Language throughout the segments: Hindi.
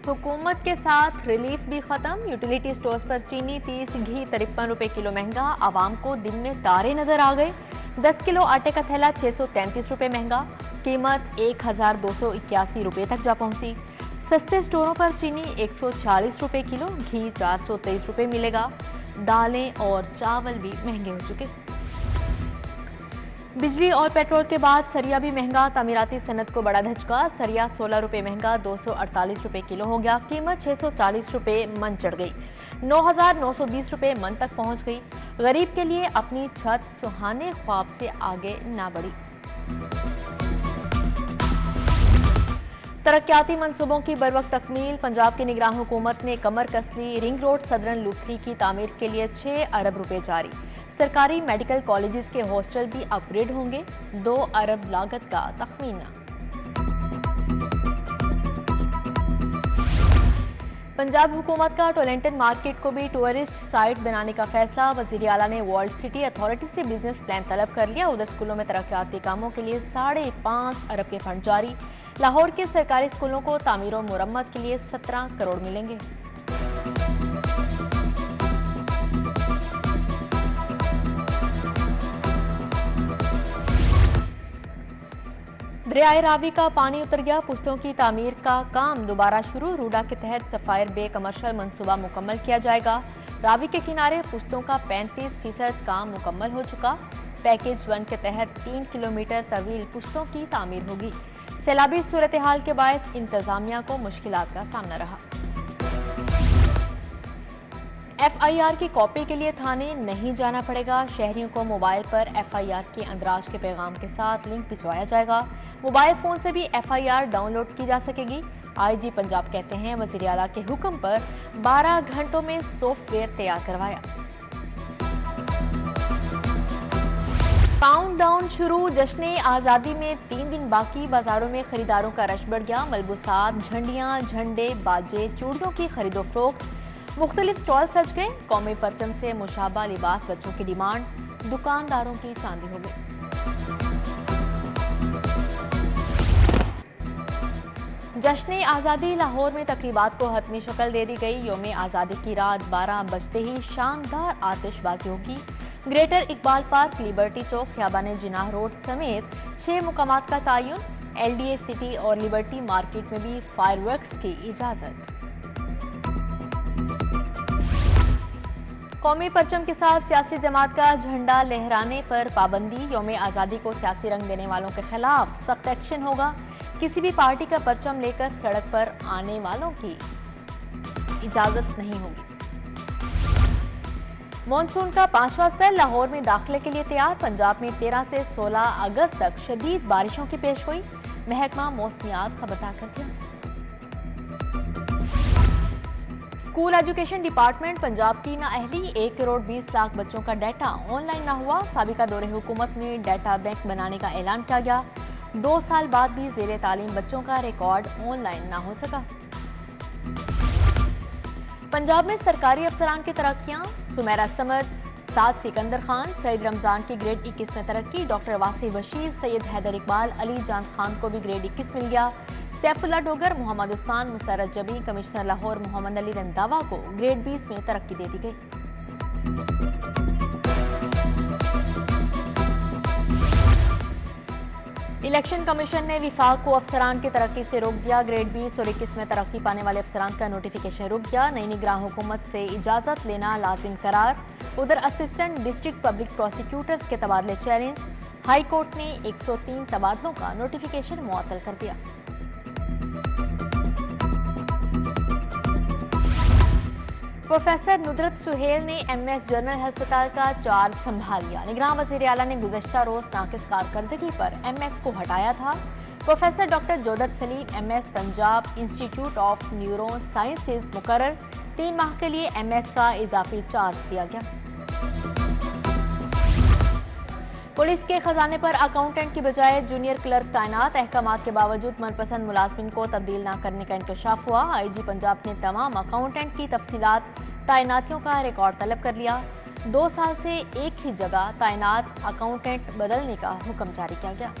हुकूमत के साथ रिलीफ भी खत्म। यूटिलिटी स्टोर्स पर चीनी 30, घी 53 रुपए किलो महंगा। आवाम को दिन में तारे नजर आ गए। 10 किलो आटे का थैला 633 रुपए महंगा। कीमत 1281 रुपए तक जा पहुंची। सस्ते स्टोरों पर चीनी 140 रुपए किलो, घी 423 रुपए मिलेगा। दालें और चावल भी महंगे हो चुके। बिजली और पेट्रोल के बाद सरिया भी महंगा। तामीराती सनत को बड़ा धचका। सरिया 16 रुपए महंगा 248 रुपए किलो हो गया। कीमत 640 रुपए मन चढ़ गई। 9,920 रुपए मन तक पहुंच गई। गरीब के लिए अपनी छत सुहाने ख्वाब से आगे ना बढ़ी। तरक्याती मंसूबों की बरवक्त तकमील। पंजाब की निगरान हुकूमत ने कमर कस ली। रिंग रोड सदरन लूप 3 की तामीर के लिए 6 अरब रुपए जारी। सरकारी मेडिकल कॉलेजेस के हॉस्टल भी अपग्रेड होंगे। 2 अरब लागत का तखमीना। पंजाब हुकूमत का टोलेंटन मार्केट को भी टूरिस्ट साइट बनाने का फैसला। वज़ीर आला ने वर्ल्ड सिटी अथॉरिटी से बिजनेस प्लान तलब कर लिया। उधर स्कूलों में तरक्याती कामों के लिए 5.5 अरब के फंड जारी। लाहौर के सरकारी स्कूलों को तामीर और मुरम्मत के लिए 17 करोड़ मिलेंगे। दरियाए रावी का पानी उतर गया। पुश्तों की तामीर का काम दोबारा शुरू। रूडा के तहत सफायर बे कमर्शियल मंसूबा मुकम्मल किया जाएगा। रावी के किनारे पुश्तों का 35% काम मुकम्मल हो चुका। पैकेज 1 के तहत 3 किलोमीटर तवील पुश्तों की तामीर होगी। सैलाबी सूरत हाल के बायस इंतजामिया को मुश्किलात का सामना रहा। FIR की कॉपी के लिए थाने नहीं जाना पड़ेगा। शहरियों को मोबाइल पर FIR के अंदराज के पैगाम के साथ लिंक भिजवाया जाएगा। मोबाइल फोन से भी FIR डाउनलोड की जा सकेगी। IG पंजाब कहते हैं वज़ीर आला के हुक्म पर 12 घंटों में सॉफ्टवेयर तैयार करवाया। काउंटडाउन शुरू। जश्न आज़ादी में 3 दिन बाकी। बाजारों में खरीदारों का रश बढ़ गया। मलबूसात, झंडियां, झंडे, बाजे, चूड़ियों की खरीदो फरोख्त। मुख्तलिफ स्टॉल सज गए। कौमी परचम से मुशाबा लिबास बच्चों की डिमांड। दुकानदारों की चांदी हो गई। जश्न आज़ादी। लाहौर में तकरीबात को हतमी शक्ल दे दी गई। यौम आज़ादी की रात 12 बजते ही शानदार आतिशबाजी होगी। ग्रेटर इकबाल पार्क, लिबर्टी चौक, ख्याबान जिनाह रोड समेत 6 मुकामात का तयन। LDA सिटी और लिबर्टी मार्केट में भी फायरवर्क्स की इजाजत। कौमी परचम के साथ सियासी जमात का झंडा लहराने पर पाबंदी। यौम आज़ादी को सियासी रंग देने वालों के खिलाफ सख्त एक्शन होगा। किसी भी पार्टी का परचम लेकर सड़क पर आने वालों की इजाजत नहीं होगी। मॉनसून का 5वां स्पेल लाहौर में दाखिले के लिए तैयार। पंजाब में 13 से 16 अगस्त तक शदीद बारिशों की पेशगोई। महकमा मौसमियात खबरदार कर दिया। स्कूल एजुकेशन डिपार्टमेंट पंजाब की नाअहली। 1 करोड़ 20 लाख बच्चों का डाटा ऑनलाइन ना हुआ। साबिका दौरे हुकूमत में डाटा बैंक बनाने का ऐलान किया गया। 2 साल बाद भी ज़ेरे तालीम बच्चों का रिकॉर्ड ऑनलाइन ना हो सका। पंजाब में सरकारी अफसरान की तरक्कियां। सुमेरा समद, साद सिकंदर खान, सईद रमजान की ग्रेड 21 में तरक्की। डॉक्टर वासी बशीर, सैयद हैदर इकबाल, अली जान खान को भी ग्रेड 21 मिल गया। सैफुल्ला डोगर, मोहम्मद उस्मान, मुसरत जबी, कमिश्नर लाहौर मोहम्मद अली रंधावा को ग्रेड 20 में तरक्की दे दी गई। इलेक्शन कमीशन ने विफाक को अफसरान की तरक्की से रोक दिया। ग्रेड 20 और 21 में तरक्की पाने वाले अफसरान का नोटिफिकेशन रुक गया। नई निगरान हुकूमत से इजाजत लेना लाजिम करार। उधर असिस्टेंट डिस्ट्रिक्ट पब्लिक प्रोसिक्यूटर्स के तबादले चैलेंज। हाई कोर्ट ने 103 तबादलों का नोटिफिकेशन मुअत्तल कर दिया। प्रोफेसर नुदरत सुहेल ने MS जनरल अस्पताल का चार्ज संभाल लिया। निगरान वज़ीर आला ने गुज़श्ता रोज नाकिस कारकर्दगी पर MS को हटाया था। Professor doctor Jodat Saleem MS Punjab institute of neurosciences मुकर्रर। 3 माह के लिए MS का इजाफी चार्ज दिया गया। पुलिस के खजाने पर अकाउंटेंट की बजाय जूनियर क्लर्क तैनात। अहकामात के बावजूद मनपसंद मुलाजमिन को तब्दील न करने का इंकशाफ हुआ। IG पंजाब ने तमाम अकाउंटेंट की तफसीलात तैनातियों का रिकॉर्ड तलब कर लिया। 2 साल से एक ही जगह तैनात अकाउंटेंट बदलने का हुक्म जारी किया गया।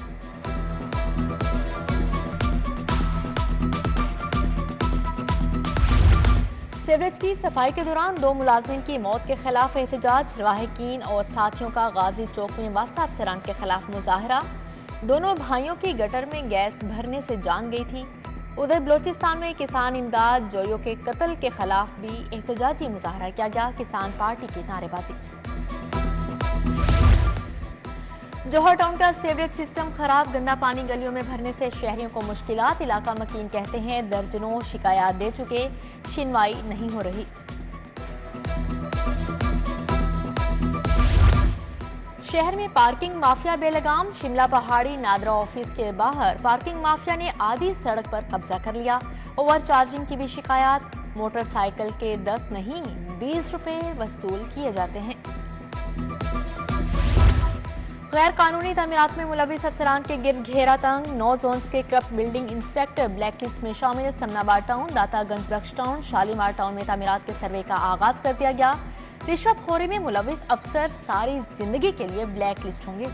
सीवरेज की सफाई के दौरान 2 मुलाजमिन की मौत के खिलाफ एहतजाज, लाहिकीन और साथियों का गाजी चौक में वासा अफसरान के खिलाफ मुजाहरा। दोनों भाइयों की गटर में गैस भरने से जान गई थी। उधर बलोचिस्तान में किसान इमदाद जोयो के कत्ल के खिलाफ भी एहतजाजी मुजाहरा किया गया। किसान पार्टी की नारेबाजी। जौहर टाउन का सीवरेज सिस्टम खराब, गंदा पानी गलियों में भरने से शहरियों को मुश्किलात। इलाका मकीन कहते हैं दर्जनों शिकायत दे चुके, सुनवाई नहीं हो रही। शहर में पार्किंग माफिया बेलगाम, शिमला पहाड़ी नादरा ऑफिस के बाहर पार्किंग माफिया ने आधी सड़क पर कब्जा कर लिया। ओवर चार्जिंग की भी शिकायत। मोटरसाइकिल के 10 नहीं 20 रुपए वसूल किए जाते हैं। गैर कानूनी तमीरात में मुलविस अफसरान के गिर्द घेरा तंग। 9 जोन्स के क्रप्ट बिल्डिंग इंस्पेक्टर ब्लैकलिस्ट में शामिल। समनाबाद टाउन, दातागंज बख्श टाउन, शालीमार टाउन में तमीरात के सर्वे का आगाज कर दिया गया। रिश्वतखोरी में मुलविस अफसर सारी जिंदगी के लिए ब्लैकलिस्ट होंगे।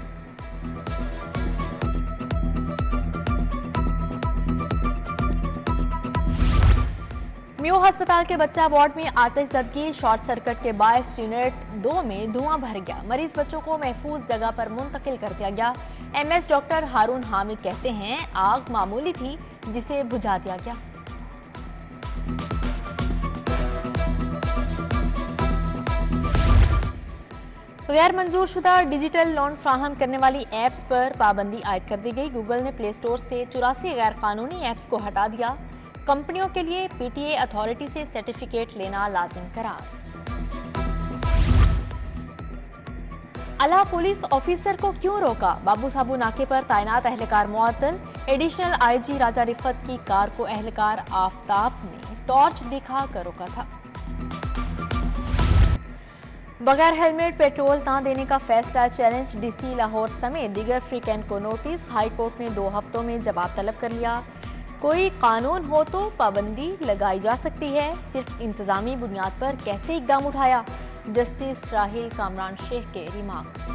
म्यू अस्पताल के बच्चा वार्ड में आतिशज़दगी, शॉर्ट सर्किट के बायस यूनिट 2 में धुआं भर गया। मरीज बच्चों को महफूज जगह पर मुंतकिल कर दिया गया। एमएस डॉक्टर हारून हामिद कहते हैं आग मामूली थी जिसे बुझा दिया गया। गैर मंजूर शुदा डिजिटल लोन फ्राहम करने वाली ऐप्स पर पाबंदी आयद कर दी गई। गूगल ने प्ले स्टोर से 84 गैर कानूनी ऐप्स को हटा दिया। कंपनियों के लिए पीटीए अथॉरिटी से सर्टिफिकेट लेना लाजिम करार। अला पुलिस ऑफिसर को क्यों रोका? बाबू साबू नाके पर तैनात एहलकार मुअत्तल। एडिशनल आईजी राजा रिफत की कार को एहलकार आफताब ने टॉर्च दिखा कर रोका था। बगैर हेलमेट पेट्रोल न देने का फैसला चैलेंज, डीसी लाहौर समेत दीगर फ्रीकैंट को नोटिस। हाई कोर्ट ने 2 हफ्तों में जवाब तलब कर लिया। कोई कानून हो तो पाबंदी लगाई जा सकती है, सिर्फ इंतजामी बुनियाद पर कैसे इकदाम उठाया? जस्टिस राहिल कामरान शेख के रिमार्क्स।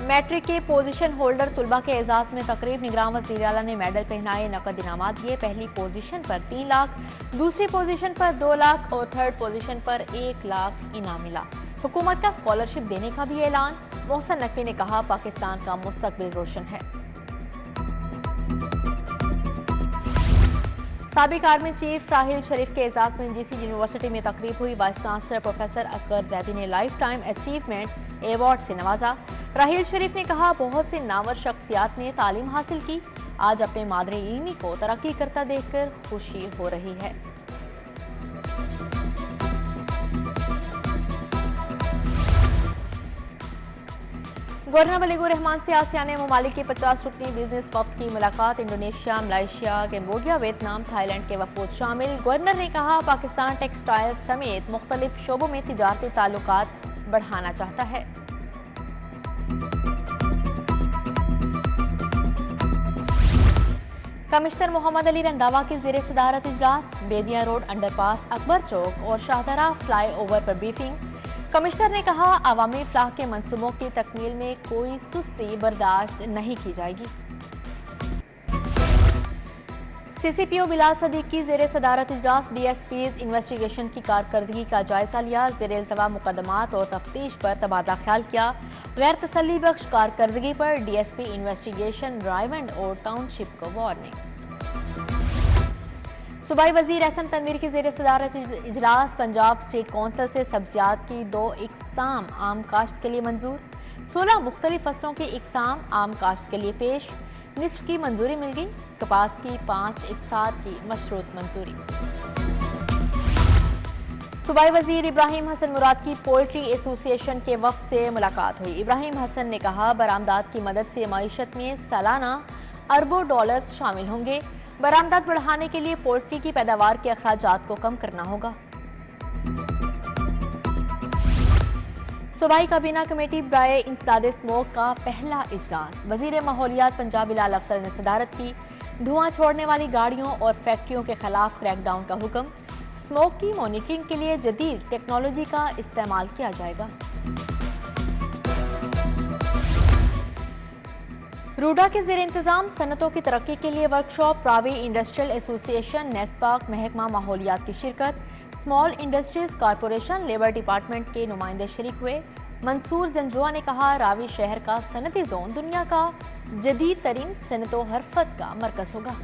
मैट्रिक के पोजीशन होल्डर तुलबा के एजाज में तकरीब। निगरान वज़ीर आला ने मेडल पहनाए, नकद इनामात दिए। पहली पोजीशन पर 3 लाख, दूसरी पोजीशन पर 2 लाख और थर्ड पोजीशन पर 1 लाख इनाम मिला। हुकूमत का स्कॉलरशिप देने का भी ऐलान। मोहसन नकवी ने कहा पाकिस्तान का मुस्तकबिल रोशन है। साबिक आर्मी चीफ राहिल शरीफ के एजाज में जीसी यूनिवर्सिटी में तकरीब हुई। Vice chancellor professor Asgar Zaidi ने लाइफ टाइम अचीवमेंट अवार्ड से नवाजा। राहिल शरीफ ने कहा बहुत से नावर शख्सियात ने तालीम हासिल की, आज अपने मादरे इल्मी को तरक्की करता देखकर खुशी हो रही है। गवर्नर वलीगुर रहमान से आसियान ममालिक की 50 रुकनी बिजनेस वफ्द की मुलाकात। Indonesia, Malaysia, Cambodia, Vietnam, Thailand के वफूद शामिल। गवर्नर ने कहा पाकिस्तान टेक्सटाइल समेत मुख्तलिफ शोबों में तिजारती ताल्लुकात बढ़ाना चाहता है। कमिश्नर मोहम्मद अली रंधावा की ज़ेरे सदारत इजलास। बेदिया रोड अंडरपास, अकबर चौक और शाहदरा फ्लाई ओवर पर ब्रीफिंग। कमिश्नर ने कहा अवामी फलाह के मंसूबों की तकमील में कोई सुस्ती बर्दाश्त नहीं की जाएगी। सीसीपीओ बिलाल सदीक की ज़ेरे सदारत इजलास। डीएसपीज इन्वेस्टिगेशन की कारकर्दगी का जायजा लिया। ज़ेरे इल्तवा मुकदमात और तफ्तीश पर तबादला ख्याल किया। गैर तसल्ली बख्श कारकर्दगी पर डीएसपी इन्वेस्टिगेशन रायवंड और टाउनशिप को वार्निंग। सूबाई वजीर एहसन तनवीर की ज़ेरे सदारत इजलास। पंजाब स्टेट कौंसिल से सब्जियात की 2 इकसाम आम काश्त के लिए मंजूर। 16 मुख्तलिफ फसलों की इकसाम आम काश्त के लिए पेश। निस्फ की मंजूरी मिल गई। कपास की 5 इकसार की मशरूत मंजूरी। सूबाई वजीर इब्राहिम हसन मुराद की पोल्ट्री एसोसिएशन के वफ्द से मुलाकात हुई। इब्राहिम हसन ने कहा बरामदात की मदद से मईशत में सालाना अरबों डॉलर्स शामिल होंगे। बरामदात बढ़ाने के लिए पोल्ट्री की पैदावार के अखराजात को कम करना होगा। सूबाई काबीना कमेटी बराए इंसदाद स्मोक का पहला इजलास। वजीर माहौलियात पंजाब बिलाल अफजल ने सदारत की। धुआं छोड़ने वाली गाड़ियों और फैक्ट्रियों के खिलाफ क्रैकडाउन का हुक्म। स्मोक की मॉनिटरिंग के लिए जदीद टेक्नोलॉजी का इस्तेमाल किया जाएगा। रूडा के ज़ेर इंतज़ाम सनतों की तरक्की के लिए वर्कशॉप, प्रावी इंडस्ट्रियल एसोसिएशन, नेस्पाक, महकमा माहौलियात की शिरकत, small industries corporation, labour department के नुमाइंदे शरीक हुए। मंसूर जंजुआ ने कहा, रावी शहर का सनती जोन दुनिया का जदीद तरीन सनतो हरफत का मरकज होगा।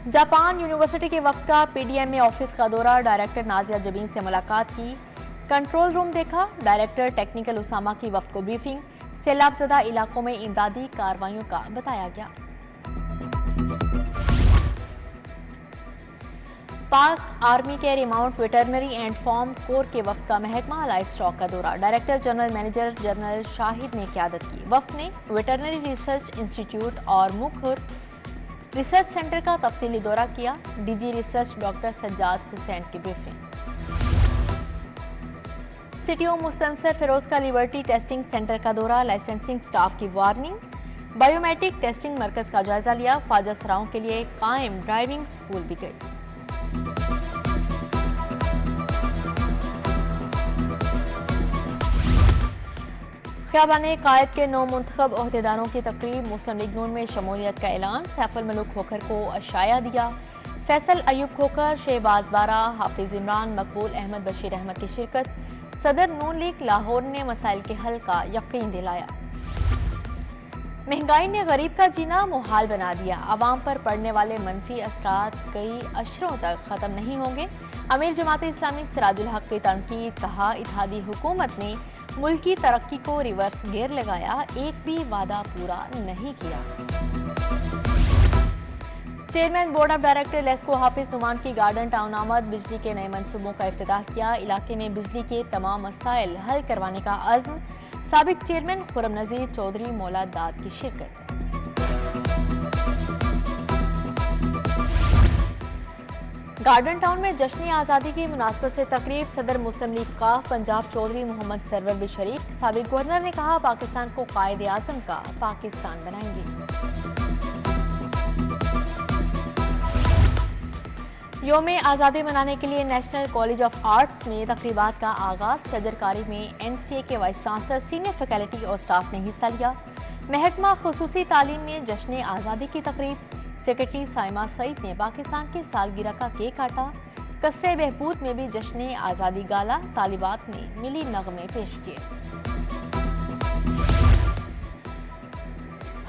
जापान यूनिवर्सिटी के वक्त का PDMA ऑफिस का दौरा, डायरेक्टर नाजिया जबीन से मुलाकात की, कंट्रोल रूम देखा, डायरेक्टर टेक्निकल उसामा की वक्त को ब्रीफिंग, सैलाबजदा इलाकों में इमदादी कार्रवाइयों का बताया गया। पाक आर्मी के remount veterinary and farm corps के वक्त का महकमा लाइफ स्टॉक का दौरा, director general manager general Shahid ने क़यादत की। वक्त ने वेटरनरी रिसर्च इंस्टीट्यूट और मुखर रिसर्च सेंटर का तफसीली दौरा किया। DG research doctor Sajjad Hussain की ब्रीफिंग। सिटी मुस्तनसर फिरोज का लिबर्टी टेस्टिंग सेंटर का दौरा, लाइसेंसिंग स्टाफ की वार्निंग, बायोमेट्रिक टेस्टिंग मरकज का जायजा लिया। ख्वाजा सराओं के लिए कायम ड्राइविंग स्कूल भी गई। ख्याबाने कायद के 9 मुंतखब ओहदेदारों की तकरीब, मुस्लिम लीग नून में शमूलियत का ऐलान, सैफुल मलूक खोखर को अशाया दिया। फैसल अयूब खोखर, शहबाज बारा, हाफिज इमरान, मकबूल अहमद, बशीर अहमद की शिरकत। सदर नून लीग लाहौर ने मसाइल के हल का यकीन दिलाया। महंगाई ने गरीब का जीना मुहाल बना दिया, आवाम पर पड़ने वाले मनफी असरात कई अशरों तक खत्म नहीं होंगे। अमीर जमात इस्लामी सिराजुल हक की तनकीद, कहा इत्तेहादी हुकूमत ने मुल्की तरक्की को रिवर्स गियर लगाया, एक भी वादा पूरा नहीं किया। Chairman board of director LESCO Hafiz Numan की गार्डन टाउन आमद, बिजली के नए मंसूबों का इफ्तिताह किया। इलाके में बिजली के तमाम मसाइल हल करवाने का अज़्म, साबिक चेयरमैन खुर्रम नज़ीर चौधरी मौला दाद की शिरकत। गार्डन टाउन में जश्न आज़ादी की मुनासबत से तकरीब, सदर मुस्लिम लीग का पंजाब चौधरी मोहम्मद सरवर भी शरीक। साबिक गवर्नर ने कहा, पाकिस्तान को कायदे आज़म का पाकिस्तान बनाएंगे। योम आज़ादी मनाने के लिए नेशनल कॉलेज ऑफ आर्ट्स में तकरीबात का आगाज, शजरकारी में NCA के वाइस चांसलर, सीनियर फैकल्टी और स्टाफ ने हिस्सा लिया। महकमा खुसूसी तालीम में जश्न आज़ादी की तकरीब, सेक्रेटरी साइमा सईद ने पाकिस्तान की सालगिरह का केक काटा। कसरे बहबूद में भी जश्न आज़ादी गाला, तालिबात ने मिली नगमे पेश किए।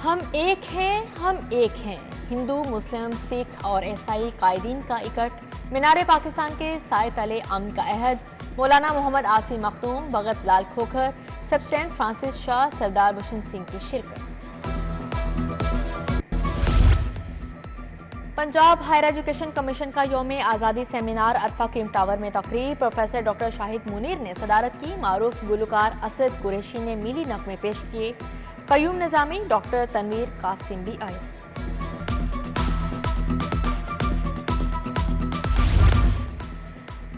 हम एक हैं, हम एक हैं, हिंदू, मुस्लिम, सिख और ईसाई कायदीन का इकट्ठ, मीनारे पाकिस्तान के साए तले अमन का अहद, मौलाना मोहम्मद आसिम मखदूम, भगत लाल खोखर, सब्सटेंट फ्रांसिस शाह, सरदार बशिंद सिंह की शिरकत। पंजाब हायर एजुकेशन कमीशन का योम आज़ादी सेमिनार, अरफा किम टावर में तकरीर, प्रोफेसर डॉक्टर शाहिद मुनीर ने सदारत की। मारूफ गुलकार असद कुरैशी ने मिली नगमे पेश किए। कयूम निजामी, डॉक्टर तनवीर कासिम भी आए।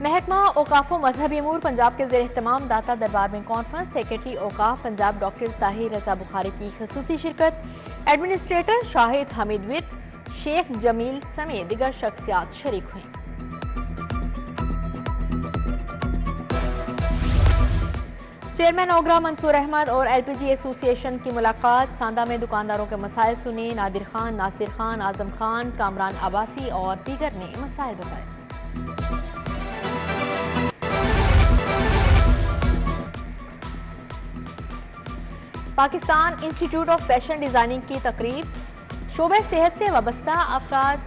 महकमा औकाफ मजहबी अमूर पंजाब के ज़ेर एहतमाम दाता दरबार में कॉन्फ्रेंस, सेक्रेटरी औकाफ पंजाब डॉक्टर ताहिर रजा बुखारी की खसूसी शिरकत। एडमिनिस्ट्रेटर शाहिद हमीद विर्क, शेख जमील समेत दिगर शख्सियात शरीक हुई। चेयरमैन ओगरा मंसूर अहमद और LPG एसोसिएशन की मुलाकात, सांदा में दुकानदारों के मसाइल सुने। नादिर खान, नासिर खान, आजम खान, कामरान अब्बासी और दीगर ने मसाइल बताए। Pakistan institute of fashion designing की तकरीब, शोबे सेहत से वाबस्ता अफराद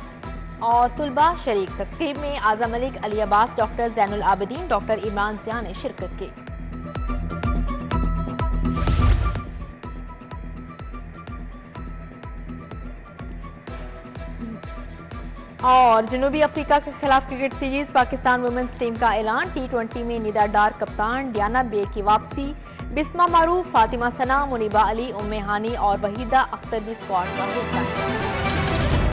और तुलबा शरीक। तकरीब में आजम मलिक, अली अब्बास, डॉक्टर जैनुल आबिदीन, डॉक्टर इमरान ज़िया ने शिरकत की। और जनूबी अफ्रीका के खिलाफ cricket series, Pakistan women's team का ऐलान। T20 में निदा डार कप्तान, डियाना बेग की वापसी, बिस्मा मारूफ, फातिमा सना, मुनीबा अली, उम्मे हानी और वहीदा अख्तर भी स्क्वाड का हिस्सा है।